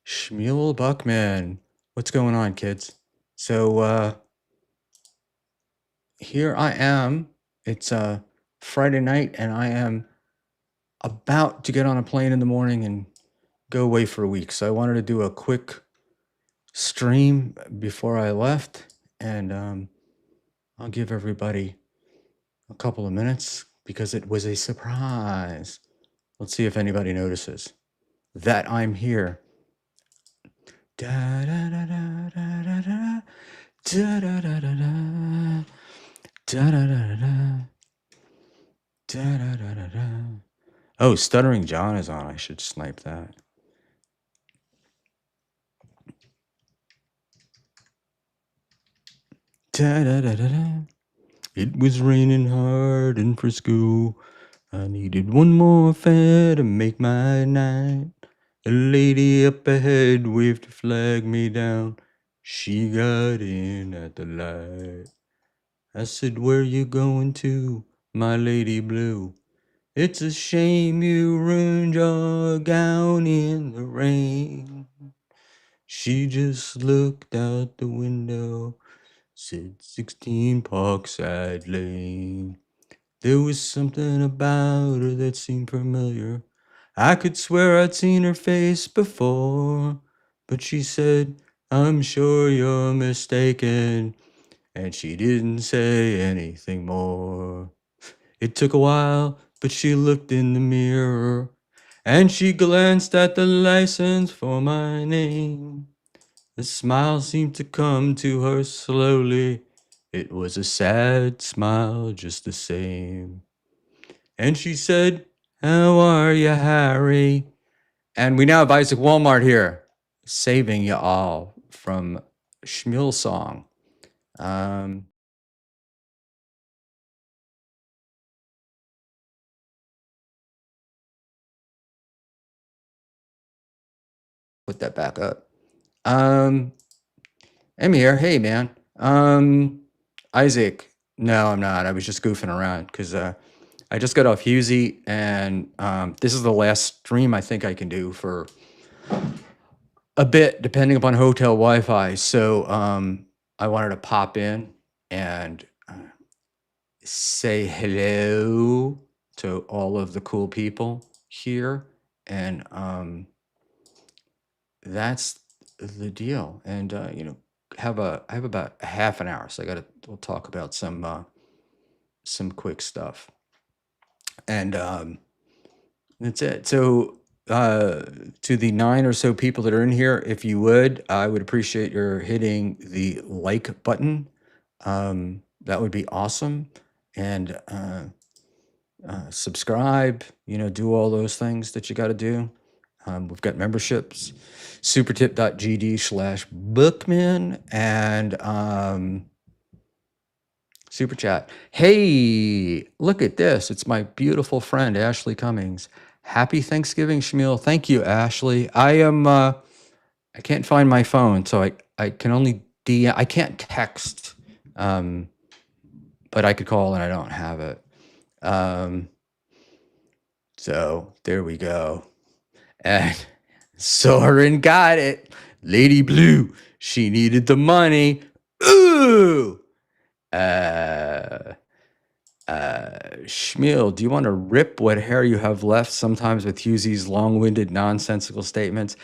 Schmuel Buckman. What's going on, kids? So here I am. It's Friday night, and I am about to get on a plane in the morning and go away for a week. So I wanted to do a quick stream before I left, and I'll give everybody a couple of minutes because it was a surprise. Let's see if anybody notices that I'm here. Da da da da da da da. Da da da da da. Da da da da da. Da da da da da. Oh, Stuttering John is on. I should snipe that. Da da da da da. It was raining hard in Frisco. I needed one more fare to make my night. A lady up ahead waved to flag me down. She got in at the light. I said, "Where you going to, my lady blue? It's a shame you ruined your gown in the rain." She just looked out the window, said 16 Parkside Lane. There was something about her that seemed familiar. I could swear I'd seen her face before, but she said, "I'm sure you're mistaken," and she didn't say anything more. It took a while, but she looked in the mirror, and she glanced at the license for my name. The smile seemed to come to her slowly. It was a sad smile just the same. And she said, "How are you, Harry?" And we now have Isaac Walmart here, saving you all from Schmuel song. Put that back up. I'm here. Hey, man. Isaac. No, I'm not. I was just goofing around because I just got off Husey, and this is the last stream I think I can do for a bit, depending upon hotel Wi-Fi. So I wanted to pop in and say hello to all of the cool people here, and that's the deal. And I have about a half an hour, so we'll talk about some quick stuff, and that's it. So to the 9 or so people that are in here, if you would, I would appreciate your hitting the like button. That would be awesome. And subscribe, do all those things that you got to do. We've got memberships, supertip.gd/bookman, and super chat. Hey, look at this. It's my beautiful friend, Ashley Cummings. Happy Thanksgiving, Shmuel. Thank you, Ashley. I can't find my phone, so I can only DM. I can't text, but I could call and I don't have it. So there we go. And Soren got it. Lady Blue, she needed the money. Ooh. Schmuel, do you want to rip what hair you have left sometimes with Husey's long-winded, nonsensical statements?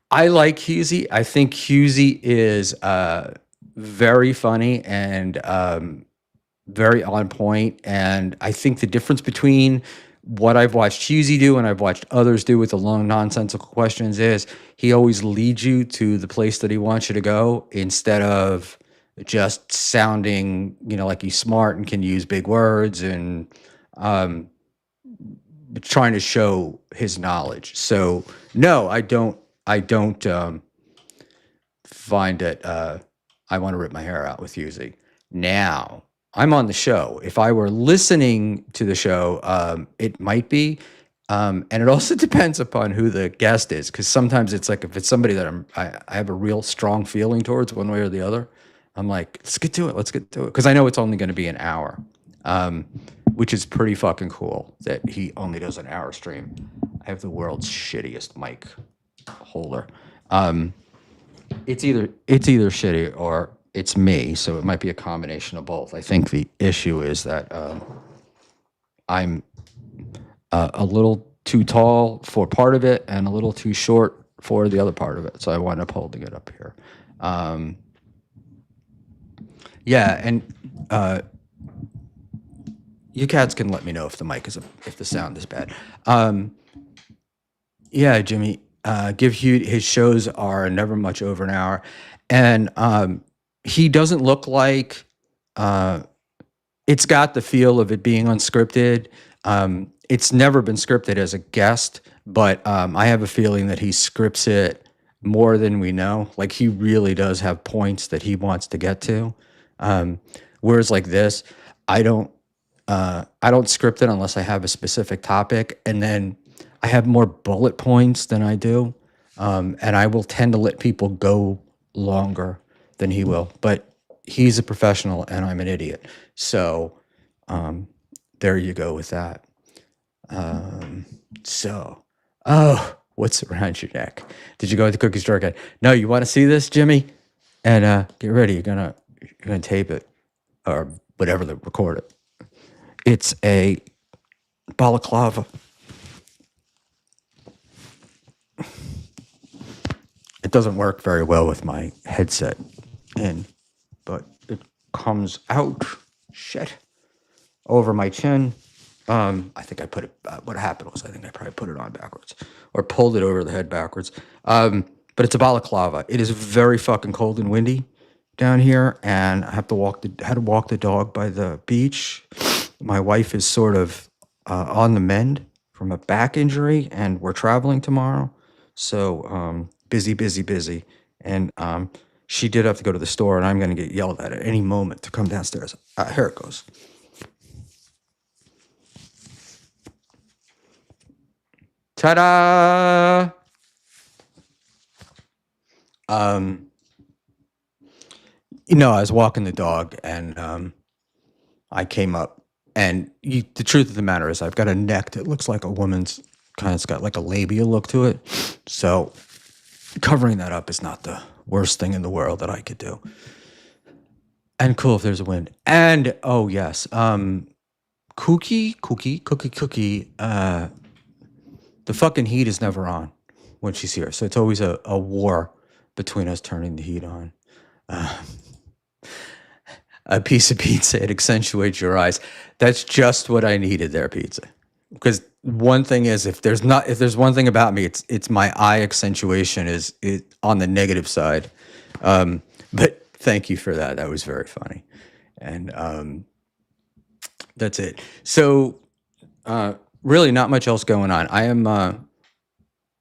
I like Husey. I think Husey is very funny and very on point. And I think the difference between what I've watched Husey do and I've watched others do with the long, nonsensical questions is he always leads you to the place that he wants you to go instead of just sounding, like he's smart and can use big words and trying to show his knowledge. So no, I don't find it. I want to rip my hair out with Husey. Now I'm on the show. If I were listening to the show, it might be. And it also depends upon who the guest is, because sometimes it's like if it's somebody that I have a real strong feeling towards one way or the other, I'm like, let's get to it. Because I know it's only going to be an hour, which is pretty fucking cool that he only does an hour stream. I have the world's shittiest mic. holder. It's either shitty or it's me, so it might be a combination of both. I think the issue is that I'm a little too tall for part of it and a little too short for the other part of it. So I wind up holding it up here. Yeah, and you cats can let me know if the mic is if the sound is bad. Yeah, Jimmy. Give Hugh his shows are never much over an hour, and he doesn't look like. It's got the feel of it being unscripted. It's never been scripted as a guest, but I have a feeling that he scripts it more than we know. Like he really does have points that he wants to get to. Whereas like this, I don't script it unless I have a specific topic, and then I have more bullet points than I do, and I will tend to let people go longer than he will. But he's a professional, and I'm an idiot. So there you go with that. Oh, what's around your neck? Did you go to the cookie store again? No, you want to see this, Jimmy? And get ready. You're gonna tape it or whatever to record it. It's a balaclava. It doesn't work very well with my headset in, but it comes out over my chin. I think I put it, what happened was I think I probably put it on backwards or pulled it over the head backwards. But it's a balaclava. It is very fucking cold and windy down here, and I had to walk the dog by the beach. My wife is sort of on the mend from a back injury, and we're traveling tomorrow. So busy. And she did have to go to the store, and I'm going to get yelled at any moment to come downstairs. Here it goes. Ta-da! I was walking the dog, and I came up, and the truth of the matter is I've got a neck that looks like a woman's, kind of got like a labia look to it. So covering that up is not the worst thing in the world that I could do. And cool if there's a wind. And, oh, yes, Cookie, the fucking heat is never on when she's here. So it's always a war between us turning the heat on. A piece of pizza, it accentuates your eyes. That's just what I needed there, pizza. Because one thing is, if there's one thing about me, it's my eye accentuation is on the negative side. But thank you for that. That was very funny. And that's it. So really not much else going on. I am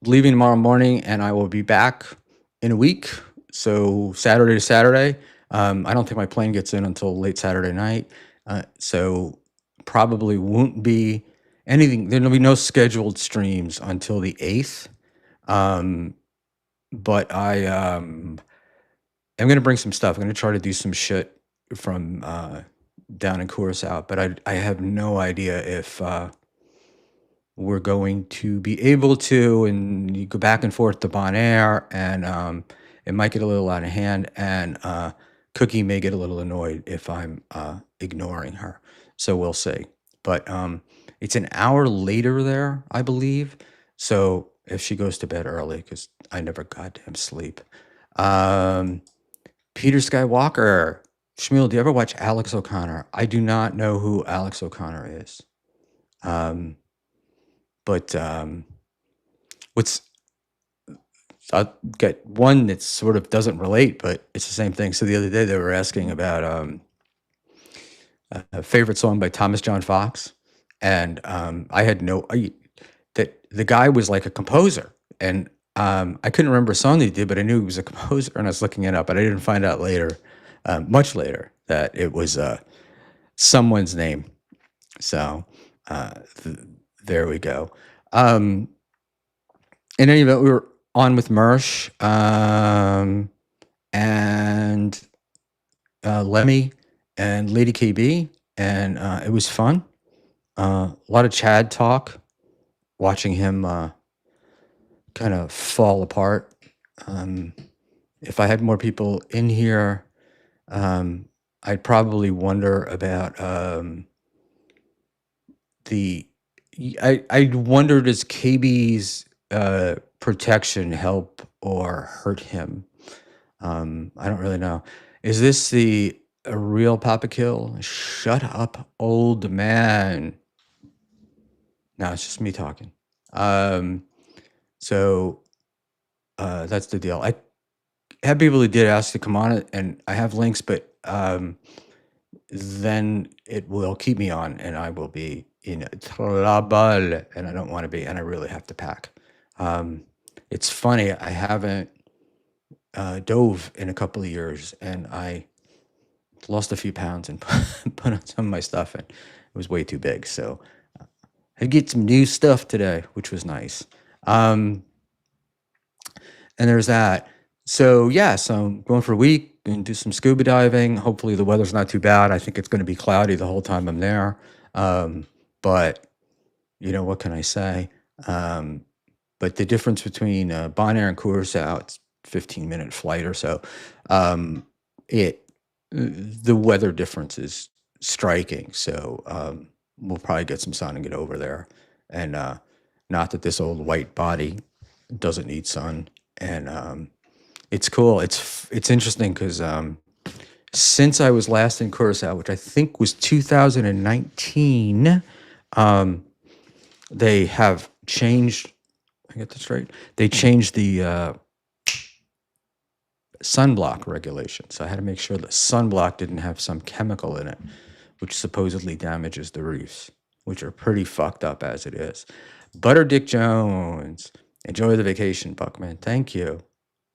leaving tomorrow morning, and I will be back in a week. So Saturday to Saturday. I don't think my plane gets in until late Saturday night. So probably won't be anything. There'll be no scheduled streams until the 8th. But I am going to bring some stuff. I'm going to try to do some shit from down in Curacao, but I have no idea if we're going to be able to, and you go back and forth to Bon Air, and it might get a little out of hand, and Cookie may get a little annoyed if I'm ignoring her. So we'll see. But it's an hour later there, I believe. So if she goes to bed early, because I never goddamn sleep. Peter Skywalker. Schmuel, do you ever watch Alex O'Connor? I do not know who Alex O'Connor is. But I'll get one that sort of doesn't relate, but it's the same thing. So the other day they were asking about a favorite song by Thomas John Fox, and I had that the guy was like a composer, and I couldn't remember a song that he did, but I knew he was a composer, and I was looking it up, but I didn't find out later, much later, that it was someone's name. So there we go. In any event, we were on with Mersh and Lemmy and Lady KB, and it was fun. A lot of Chad talk, watching him kind of fall apart. If I had more people in here, I'd probably wonder about I wonder, does KB's protection help or hurt him? I don't really know. Is this a real Papa Kill? Shut up, old man. No, it's just me talking. So that's the deal. I have people who did ask to come on it, and I have links, but then it will keep me on, and I will be in trouble, and I don't want to be, and I really have to pack. It's funny, I haven't dove in a couple of years, and I lost a few pounds and put on some of my stuff, and it was way too big. So I get some new stuff today, which was nice. And there's that. So yeah, so I'm going for a week and do some scuba diving. Hopefully the weather's not too bad. I think it's going to be cloudy the whole time I'm there. But you know, what can I say? But the difference between Bonaire and Curacao, it's 15-minute flight or so. The weather difference is striking. So we'll probably get some sun and get over there. And not that this old white body doesn't need sun. And it's cool. It's interesting because since I was last in Curacao, which I think was 2019, they have changed. I get this right. They changed the sunblock regulation. So I had to make sure the sunblock didn't have some chemical in it, which supposedly damages the reefs, which are pretty fucked up as it is. Butter Dick Jones, enjoy the vacation, Buckman. Thank you.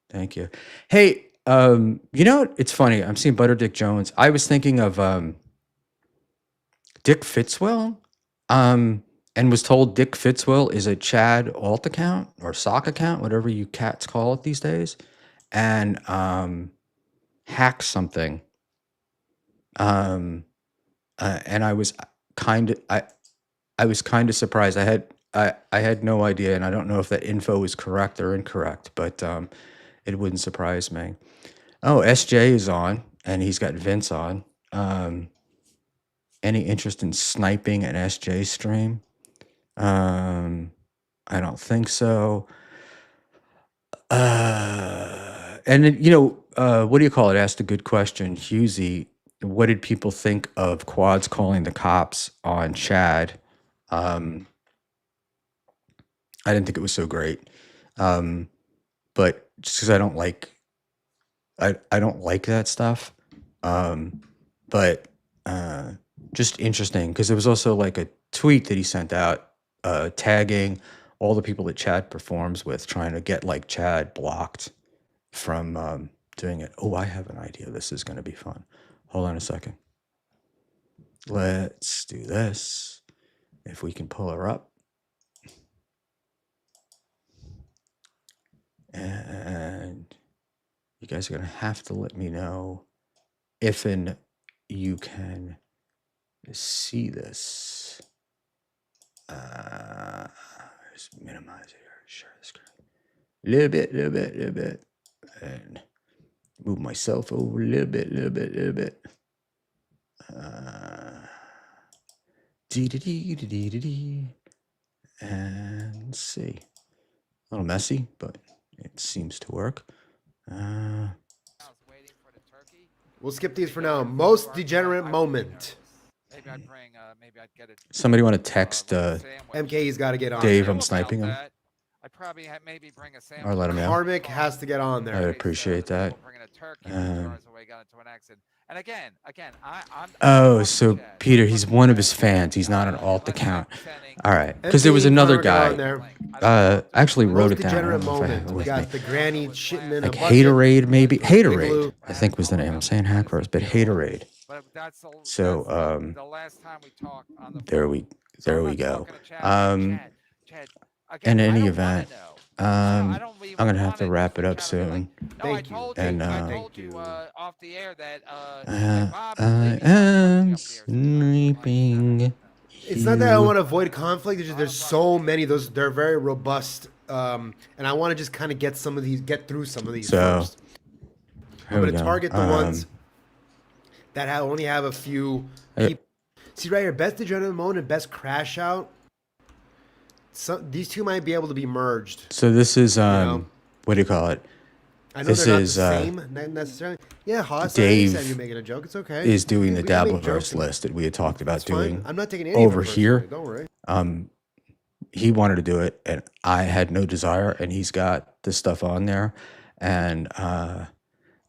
Thank you. Hey, you know what? It's funny. I'm seeing Butter Dick Jones. I was thinking of Dick Fitzwell, and was told Dick Fitzwell is a Chad alt account or sock account, whatever you cats call it these days, and hacked something. And I was kind of surprised. I had no idea, and I don't know if that info is correct or incorrect, but it wouldn't surprise me. Oh, SJ is on, and he's got Vince on. Any interest in sniping an SJ stream? I don't think so. And you know, what do you call it? Asked a good question, Husey. What did people think of Quads calling the cops on Chad? I didn't think it was so great, but just because I don't like that stuff. But just interesting because there was also like a tweet that he sent out tagging all the people that Chad performs with, trying to get like Chad blocked from doing it. Oh, I have an idea. This is going to be fun. Hold on a second. Let's do this. If we can pull her up. And you guys are going to have to let me know if you can see this. Just minimize it here. Share the screen. Little bit. And move myself over a little bit. And let's see. A little messy, but it seems to work. We'll skip these for now. Most degenerate moment. Maybe I'd bring. Maybe I'd get it. Somebody want to text MK's got to get on. Dave, there. I'm sniping him. I'd probably maybe bring a sandwich. Or let him know. Karmic has to get on there. I appreciate that. Bringing a turkey got into an accident. And again, I'm. Oh, so Peter, he's one of his fans. He's not an alt account. All right, because there was another guy. Actually wrote it down. I don't know if I have it with got me. the granny shitting in Like a bucket. Haterade, maybe Haterade. I think was the name. I'm saying Hackers, but Haterade. So the last time we talked on the there we go. In any event, I'm gonna have to wrap it up soon. Thank you. And I told you off the air that I am sleeping. It's not that I want to avoid conflict. It's just there's so many. They're very robust and I want to just kind of get through some of these So first. I'm here we going to go. target the ones that only have a few people. See right here, best degenerate mode and best crash out. These two might be able to be merged. So this is know? what do you call it? I know This they're not is the same necessarily. Yeah, Haas, I Dave understand you're making a joke. It's okay. is doing the We can make jokes Dabbleverse and list that we had talked about it's fine. doing I'm not taking any over of it personally. here. Don't worry. He wanted to do it, and I had no desire. And he's got this stuff on there, and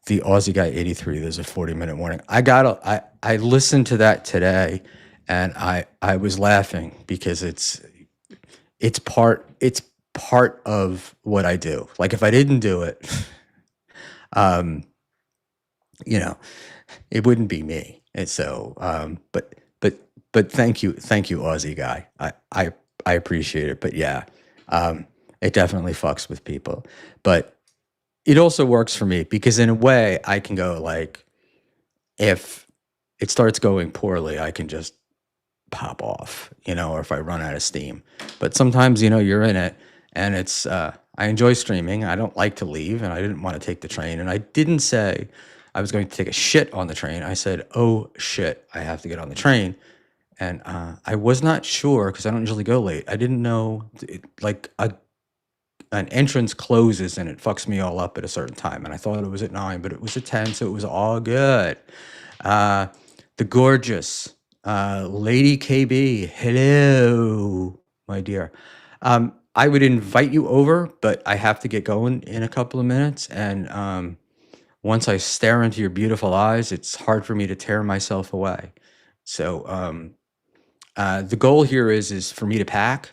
the Aussie guy 83. There's a 40-minute warning. I listened to that today, and I was laughing because it's part of what I do. Like if I didn't do it, you know, it wouldn't be me. And so, but thank you, Aussie guy. I appreciate it. But yeah, it definitely fucks with people. But it also works for me because in a way I can go like, if it starts going poorly, I can just pop off, or if I run out of steam. But sometimes, you're in it, and it's I enjoy streaming. I don't like to leave, and I didn't want to take the train. And I didn't say I was going to take a shit on the train. I said, oh shit, I have to get on the train. And I was not sure because I don't usually go late. I didn't know an entrance closes and it fucks me all up at a certain time. And I thought it was at 9, but it was at 10, so it was all good. The gorgeous Lady KB, hello, my dear. I would invite you over, but I have to get going in a couple of minutes. And once I stare into your beautiful eyes, it's hard for me to tear myself away. So the goal here is for me to pack,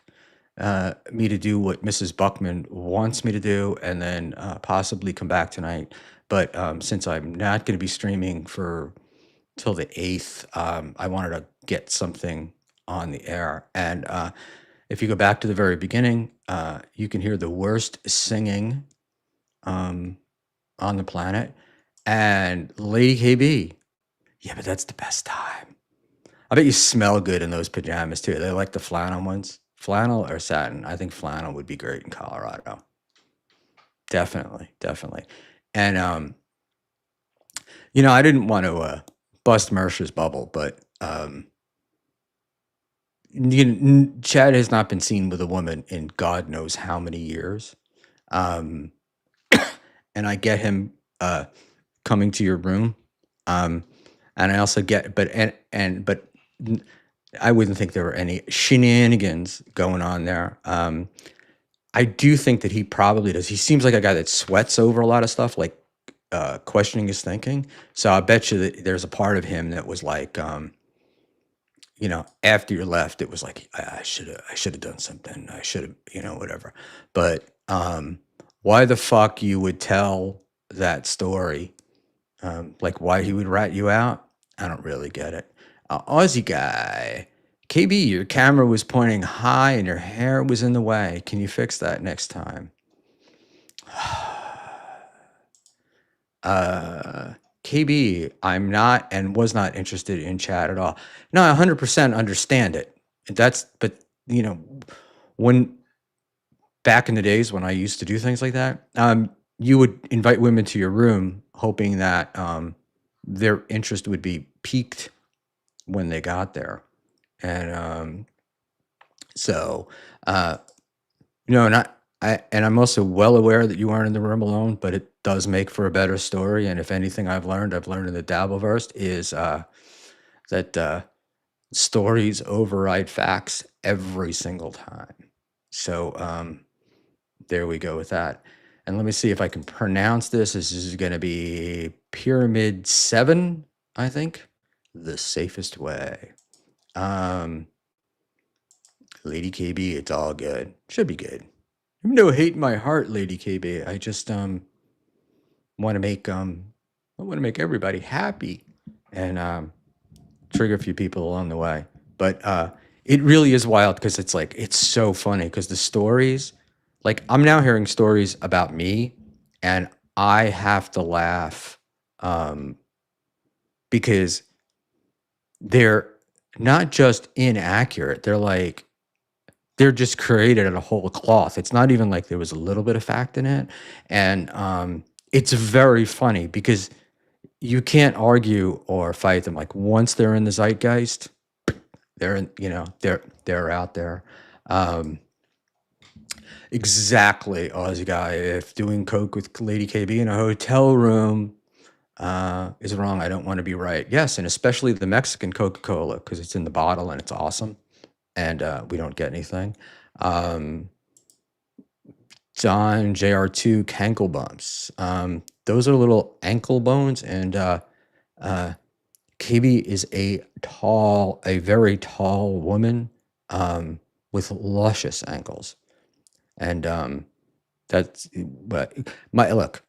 me to do what Mrs. Buckman wants me to do, and then possibly come back tonight. But since I'm not going to be streaming till the 8th, I wanted to get something on the air. And if you go back to the very beginning, you can hear the worst singing on the planet. And Lady KB, yeah, but that's the best time. I bet you smell good in those pajamas too. They like the flannel ones. Flannel or satin? I think flannel would be great in Colorado. Definitely. And I didn't want to bust Mersha's bubble, but Chad has not been seen with a woman in God knows how many years. And I get him coming to your room. And I also get, but I wouldn't think there were any shenanigans going on there. I do think that he probably does. He seems like a guy that sweats over a lot of stuff, like questioning his thinking. So I bet you that there's a part of him that was like, after you left, it was like, I should have done something. I should have, whatever. But why the fuck you would tell that story? Like why he would rat you out? I don't really get it. Aussie guy, KB, your camera was pointing high and your hair was in the way. Can you fix that next time? KB, I'm not and was not interested in chat at all. No, I 100% understand it. But when back in the days when I used to do things like that, you would invite women to your room hoping that their interest would be piqued when they got there. And and I'm also well aware that you aren't in the room alone, but it does make for a better story. And if anything I've learned in the Dabbleverse is that stories override facts every single time. So there we go with that. And let me see if I can pronounce this. This is going to be Pyramid 7, I think. The safest way. Lady KB, it's all good. Should be good. No hate in my heart, Lady KB. I just want to make everybody happy and trigger a few people along the way. But it really is wild because it's so funny because the stories, like I'm now hearing stories about me and I have to laugh because they're not just inaccurate. They're they're just created out of whole cloth. It's not even like there was a little bit of fact in it. And it's very funny because you can't argue or fight them. Like once they're in the zeitgeist, they're in, they're out there. Um, exactly, Aussie guy. If doing coke with Lady KB in a hotel room is wrong, I don't want to be right. Yes, and especially the Mexican Coca-Cola because it's in the bottle and it's awesome, and we don't get anything. John JR2 cankle bumps. Those are little ankle bones, and KB is a very tall woman with luscious ankles, and that's but my look.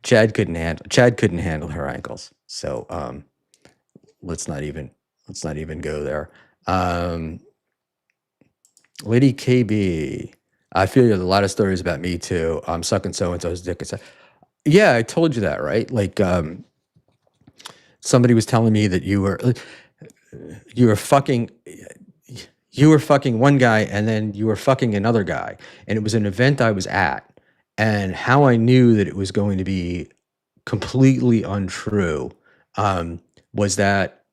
Chad couldn't handle her ankles, so let's not even go there. Lady KB, I feel you have a lot of stories about me too. I'm sucking so and so's dick. Yeah, I told you that, right? Like somebody was telling me that you were fucking one guy and then you were fucking another guy, and it was an event I was at, and how I knew that it was going to be completely untrue was that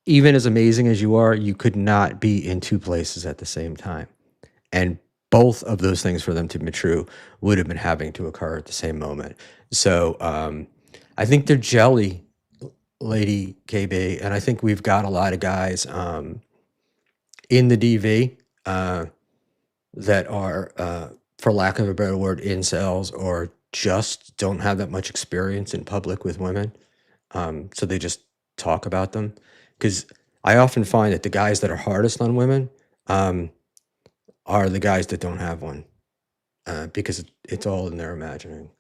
even as amazing as you are, you could not be in two places at the same time, and both of those things for them to be true would have been having to occur at the same moment. So I think they're jelly, Lady KB, and I think we've got a lot of guys in the DV that are, for lack of a better word, incels, or just don't have that much experience in public with women. So they just talk about them. Because I often find that the guys that are hardest on women are the guys that don't have one, because it's all in their imagining.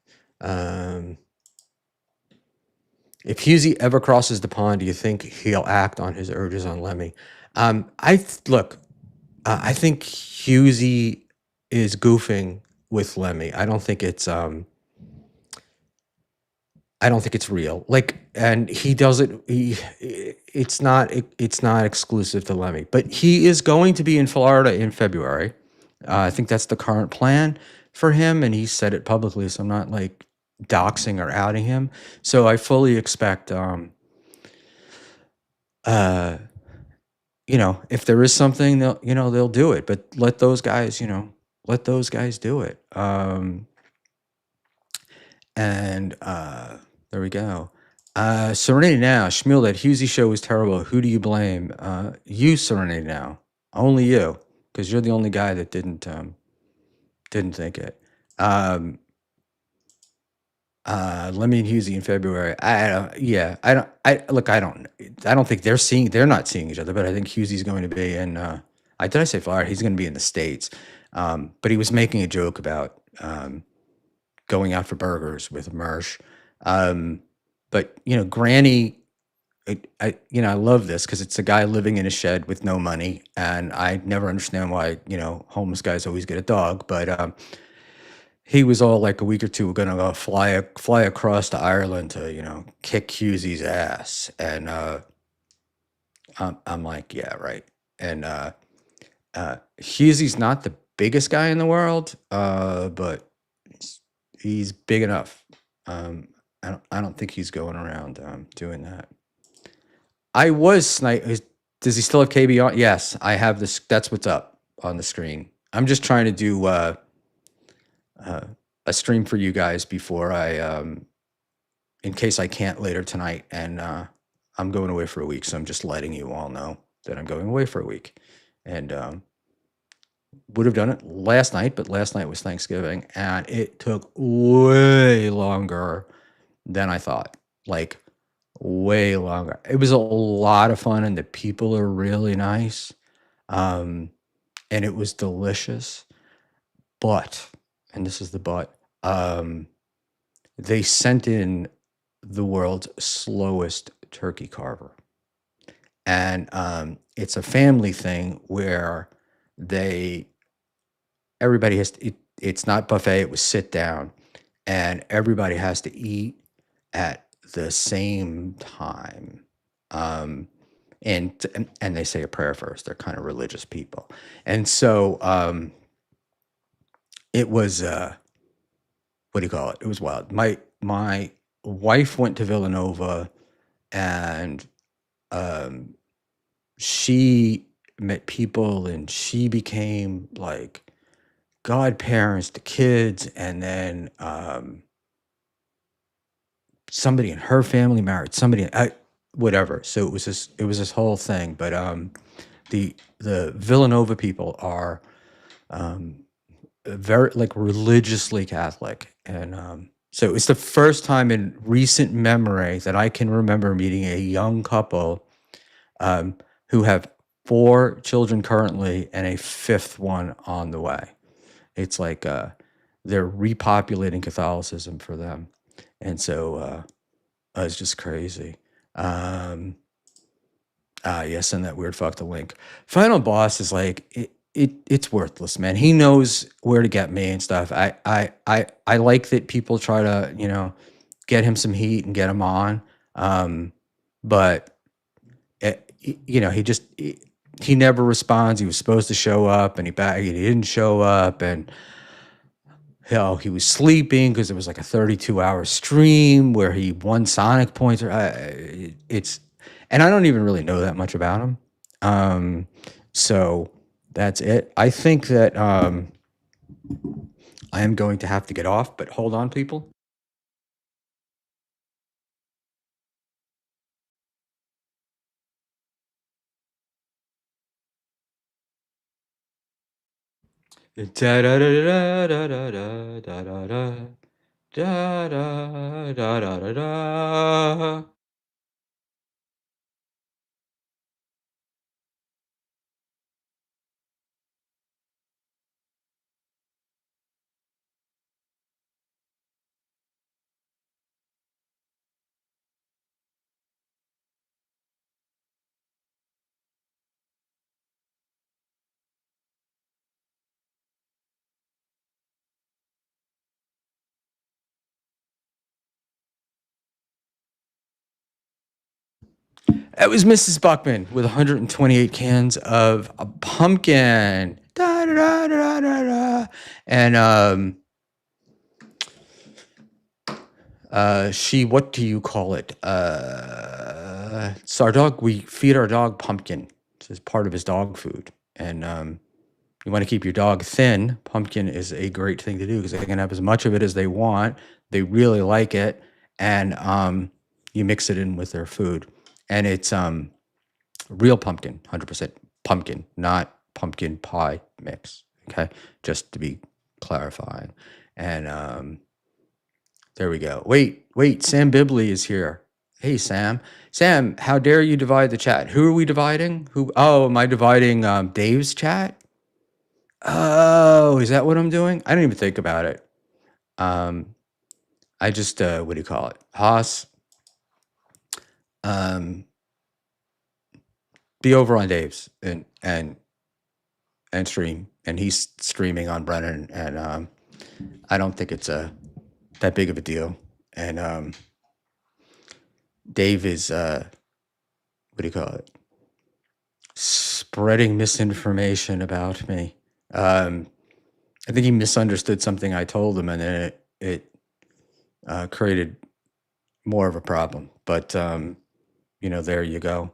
If Husey ever crosses the pond, do you think he'll act on his urges on Lemmy? I think Husey is goofing with Lemmy. I don't think it's real. Like, and he does it. It's not exclusive to Lemmy, but he is going to be in Florida in February. I think that's the current plan for him, and he said it publicly. So I'm not like doxing or outing him. So I fully expect, if there is something, they'll do it. But let those guys, do it. And there we go. Serenity Now, Schmuel, that Husey show was terrible. Who do you blame? You, Serenity Now. Only you, because you're the only guy that didn't think it. Lemmy and Husey in February. I don't think they're not seeing each other, but I think Husey's going to be in, did I say Florida? He's going to be in the States. But he was making a joke about, going out for burgers with Mersh. But Granny, I love this because it's a guy living in a shed with no money, and I never understand why, homeless guys always get a dog, but he was all like a week or two going to go fly across to Ireland to, kick Husey's ass. And I'm like, yeah, right. And Husey's not the biggest guy in the world, but he's big enough. I don't think he's going around doing that. I was sniped. Does he still have KB on? Yes, I have this. That's what's up on the screen. I'm just trying to do a stream for you guys before I, in case I can't later tonight. And I'm going away for a week, so I'm just letting you all know that I'm going away for a week. And would have done it last night, but last night was Thanksgiving, and it took way longer than I thought. Like, way longer. It was a lot of fun, and the people are really nice, and it was delicious. But, and this is the but, they sent in the world's slowest turkey carver, and it's a family thing where everybody has to, it's not buffet, it was sit down, and everybody has to eat at the same time. and they say a prayer first. They're kind of religious people. And so it was what do you call it? It was wild. My wife went to Villanova, and she met people, and she became like godparents to kids, and then somebody in her family married somebody, whatever. So it was this whole thing. But the Villanova people are very like religiously Catholic, and so it's the first time in recent memory that I can remember meeting a young couple who have 4 children currently and a 5th one on the way. It's like they're repopulating Catholicism for them, and so it's just crazy. Yes, and that weird fuck the link. Final Boss is like it's worthless, man. He knows where to get me and stuff. I like that people try to get him some heat and get him on, but he never responds. He was supposed to show up, and he didn't show up, and he was sleeping because it was like a 32-hour stream where he won Sonic points. And I don't even really know that much about him. So that's it. I think that I am going to have to get off, but hold on, people. Da da da da da da da da da da da da da da da. That was Mrs. Buckman with 128 cans of a pumpkin. Da, da, da, da, da, da. And what do you call it? It's our dog. We feed our dog pumpkin. It's part of his dog food. And you want to keep your dog thin. Pumpkin is a great thing to do because they can have as much of it as they want. They really like it. And you mix it in with their food. And it's real pumpkin, 100% pumpkin, not pumpkin pie mix. Okay, just to be clarifying. And there we go. Wait, Sam Bibley is here. Hey, Sam. Sam, how dare you divide the chat? Who are we dividing? Am I dividing Dave's chat? Oh, is that what I'm doing? I didn't even think about it. I just, what do you call it? Haas. Be over on Dave's and stream. And he's streaming on Brennan. And I don't think it's that big of a deal. And Dave is, what do you call it? Spreading misinformation about me. I think he misunderstood something I told him, and then it created more of a problem. But there you go.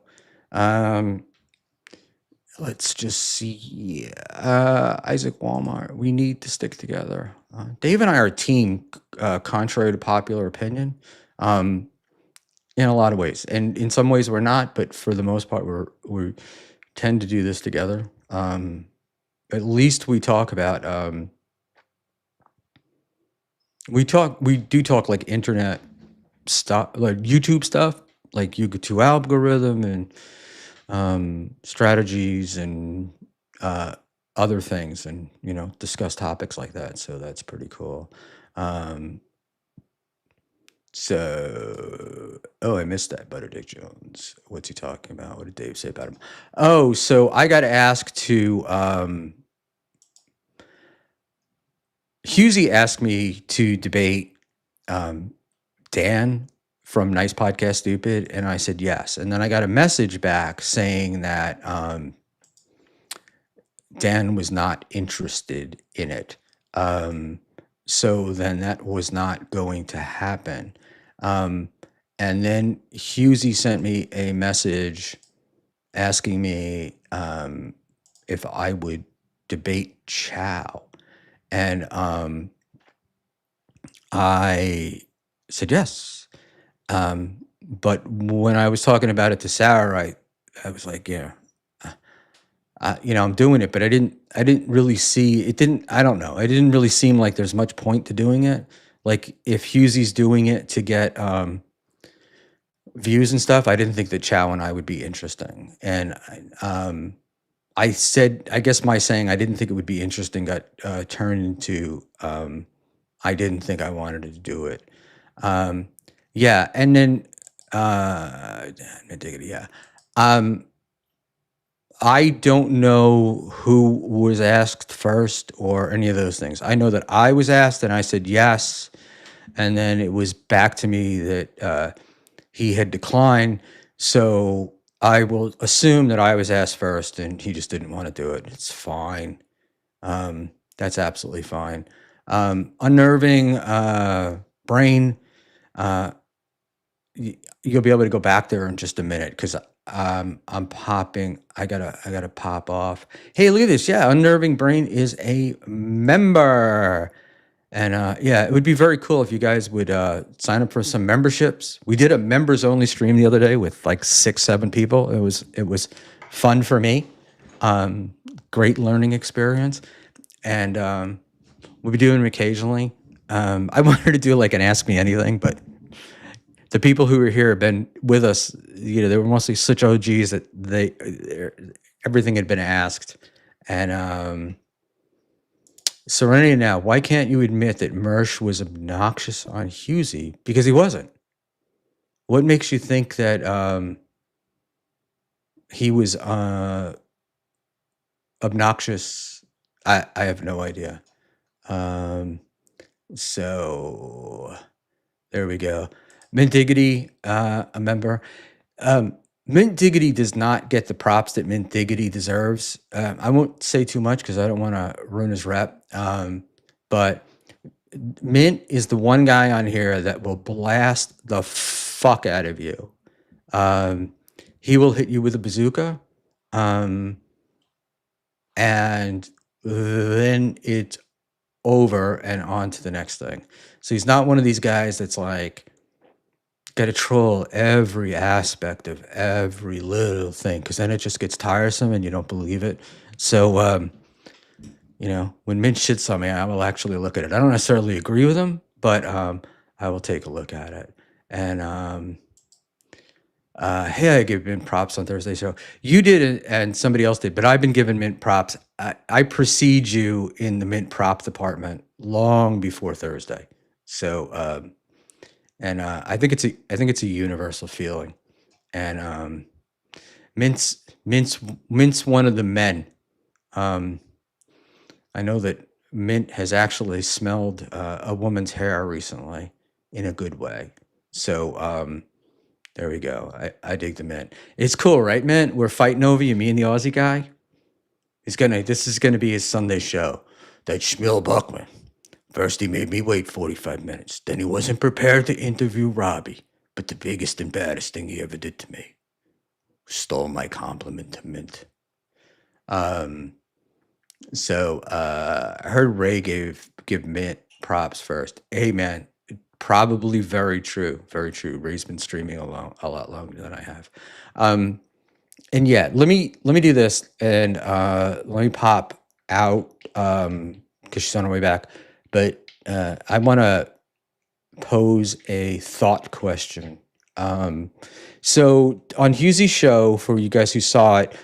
Let's just see. Isaac Walmart. We need to stick together. Dave and I are a team, contrary to popular opinion, in a lot of ways, and in some ways we're not. But for the most part, we tend to do this together. At least we talk about. We do talk like internet stuff, like YouTube stuff, like YouTube algorithm and strategies and other things, and discuss topics like that. So that's pretty cool. I missed that. Butterdick Jones. What's he talking about? What did Dave say about him? Oh, so I got asked to. Husey asked me to debate Dan from Nice Podcast Stupid? And I said yes. And then I got a message back saying that Dan was not interested in it. So then that was not going to happen. And then Husey sent me a message asking me if I would debate Chow. And I said yes. But when I was talking about it to Sarah, I was like, yeah, I'm doing it, but I didn't really see it. I don't know. It didn't really seem like there's much point to doing it. Like if Husey's doing it to get views and stuff, I didn't think that Chow and I would be interesting. And I said, I guess my saying I didn't think it would be interesting got turned into I didn't think I wanted to do it. Yeah, and then yeah. I don't know who was asked first or any of those things. I know that I was asked and I said yes, and then it was back to me that he had declined. So I will assume that I was asked first and he just didn't want to do it. It's fine. That's absolutely fine. Unnerving brain. You'll be able to go back there in just a minute because I'm popping. I gotta pop off. Hey, look at this. Yeah, Unnerving Brain is a member. And yeah, it would be very cool if you guys would sign up for some memberships. We did a members only stream the other day with like 6-7 people. It was fun for me. Great learning experience. And we'll be doing them occasionally. I wanted to do like an Ask Me Anything, but the people who were here have been with us. They were mostly such OGs that everything had been asked. And Serenity Now, why can't you admit that Mersh was obnoxious on Husey? Because he wasn't. What makes you think that he was obnoxious? I have no idea. So there we go. Mint Diggity, a member. Mint Diggity does not get the props that Mint Diggity deserves. I won't say too much because I don't want to ruin his rep. But Mint is the one guy on here that will blast the fuck out of you. He will hit you with a bazooka. And then it's over and on to the next thing. So he's not one of these guys that's like, got to troll every aspect of every little thing because then it just gets tiresome and you don't believe it. So, when Mint shits on me, I will actually look at it. I don't necessarily agree with him, but I will take a look at it. And hey, I give Mint props on Thursday show. You did it and somebody else did, but I've been giving Mint props. I precede you in the Mint prop department long before Thursday. So, and I think it's a universal feeling. And Mint's one of the men. I know that Mint has actually smelled a woman's hair recently in a good way. So there we go. I dig the Mint. It's cool, right, Mint? We're fighting over you, me and the Aussie guy. This is gonna be his Sunday show. That Schmuel Buckman. First, he made me wait 45 minutes. Then he wasn't prepared to interview Robbie. But the biggest and baddest thing he ever did to me stole my compliment to Mint. So I heard Ray give Mint props first. Hey, man, probably very true. Very true. Ray's been streaming a lot longer than I have. And yeah, let me do this and let me pop out because she's on her way back. But I want to pose a thought question. So on Husey's show, for you guys who saw it,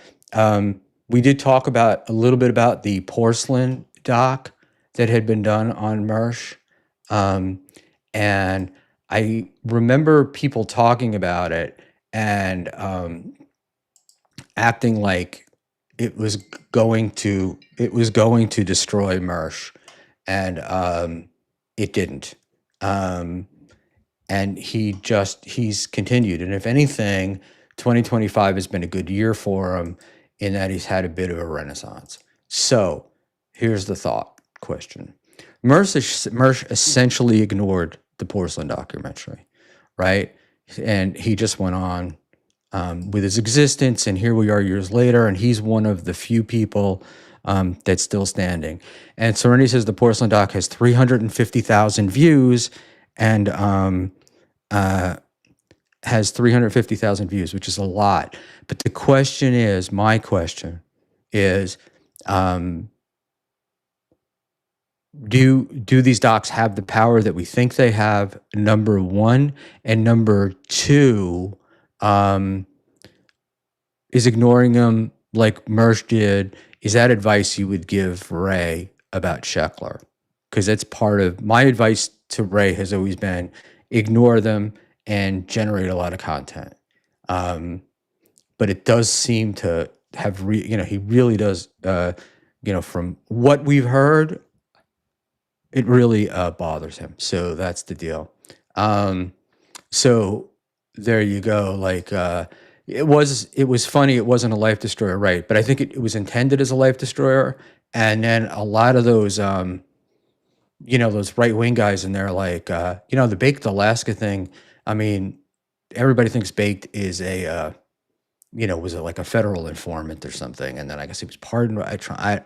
we did talk a little bit about the porcelain doc that had been done on Mersh. And I remember people talking about it and acting like it was going to destroy Mersh. And it didn't. and he's continued. And if anything, 2025 has been a good year for him in that he's had a bit of a renaissance. So here's the thought question. Mersh essentially ignored the porcelain documentary, right? And he just went on with his existence, and here we are years later, and he's one of the few people that's still standing. And Serenity says the porcelain doc has 350,000 views, and has 350,000 views, which is a lot. But the question is, my question is, do these docs have the power that we think they have? Number one, and number two, is ignoring them like Mersh did. Is that advice you would give Ray about Sheckler? Because that's part of my advice to Ray has always been ignore them and generate a lot of content. But it does seem to have, he really does, from what we've heard, it really bothers him. So that's the deal. So there you go. Like, it was funny. It wasn't a life destroyer, right? But I think it was intended as a life destroyer. And then a lot of those, those right-wing guys in there, like, the Baked Alaska thing. I mean, everybody thinks Baked is was it like a federal informant or something? And then I guess he was pardoned. I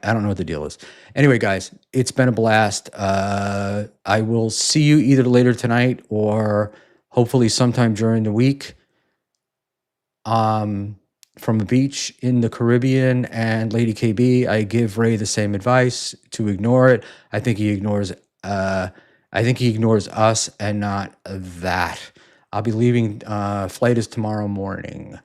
don't know what the deal is. Anyway, guys, it's been a blast. I will see you either later tonight or hopefully sometime during the week. From a beach in the Caribbean and Lady KB, I give Ray the same advice to ignore it. I think he ignores us and not that. I'll be leaving. Flight is tomorrow morning.